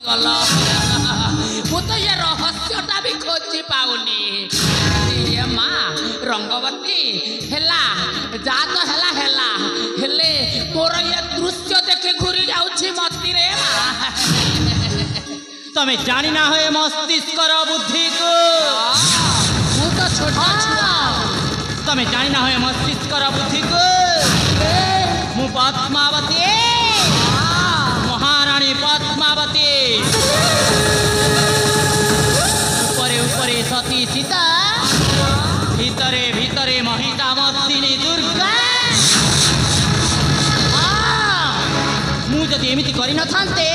ମୁଁ ତ ଏ ରହସ୍ୟଟା ବି ଖୋଜି ପାଉନି। ଏ ମା ରଙ୍ଗବତୀ ହେଲା ଯା ତ ହେଲା ହେଲା ହେଲେ ମୋର ଏ ଦୃଶ୍ୟ ଦେଖି ଘୁରି ଯାଉଛି ମତିରେ ମା। ତମେ ଜାଣି ନା ହଏ ମସ୍ତିଷ୍କର ବୁଦ୍ଧିକୁ। ମୁଁ ତ ଛୋଟ ଛୁଆ। ତମେ ଜାଣି ନା ହଏ ମସ୍ତିଷ୍କର ବୁଦ୍ଧିକୁ। ମୁଁ ପଦ୍ମାବତୀ ମହାରାଣୀ ପଦ୍ମାବତୀ। উপরে উপরে সতী সীতা ভিতরে ভিতরে মহিষামর্দিনী দুর্গা। ମୁଁ ଯଦି ଏମିତି କରିନଥାନ୍ତେ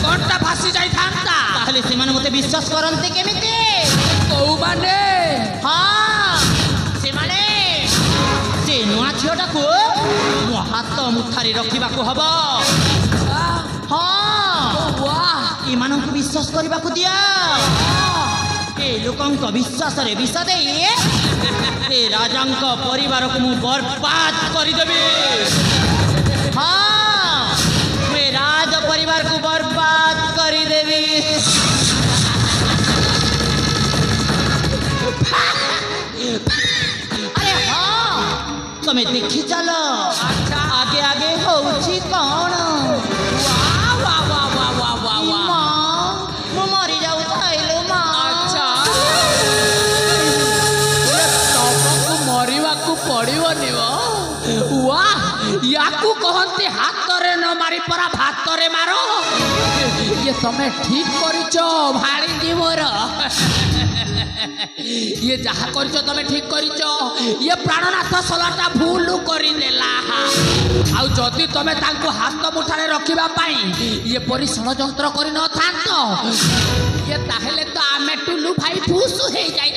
କଣଟା ଭାସି ଯାଇଥାନ୍ତା। ତାହେଲେ ସେମାନେ ମୋତେ ବିଶ୍ୱାସ କରନ୍ତେ କେମିତି? କୋଉମାନେ? ହଁ ସେମାନେ ସେ ନୂଆ ଝିଅଟାକୁ ମୋ ହାତ ମୁଠାରେ ରଖିବାକୁ ହବ। ହଁ ଏମାନଙ୍କୁ ବିଶ୍ୱାସ କରିବାକୁ ଦିଅ। ଏ ଲୋକଙ୍କ ବିଶ୍ୱାସରେ ବିଷ ଦେଇ ଏ ରାଜାଙ୍କ ପରିବାରକୁ ମୁଁ ବର୍ବାଦ କରିଦେବି। ହଁ ମୁଁ ଏ ରାଜ ପରିବାରକୁ ବର୍ବାଦ କରିଦେବି। ଆରେ ହଁ ତମେ ଦେଖି ଚାଲ ଆଗେ ଆଗେ ହଉଛି କଣ। ମୁଁ ମରି ଯାଉଥାଇଲୁ ମା। ତମକୁ ମରିବାକୁ ପଡିବନି। ୟାକୁ କହନ୍ତି ହାତରେ ନ ମାରି ପରା ଭାତରେ ମାର। ଇଏ ତମେ ଠିକ କରିଛ ଭାଳିଜି ମୋର। ଇଏ ଯାହା କରିଛ ତମେ ଠିକ କରିଛ। ଇଏ ପ୍ରାଣନାଥ ସଲାଟା ଭୁଲ କରିଦେଲା। ଆଉ ଯଦି ତମେ ତାଙ୍କୁ ହାତ ମୁଠାରେ ରଖିବା ପାଇଁ ଇଏ ପରି ଷଡ଼ଯନ୍ତ୍ର କରିନଥାନ୍ତ ଇଏ ତାହେଲେ ତ ଆମେ ଟୁଲୁ ଭାଇ ଫୁସୁ ହେଇଯାଇ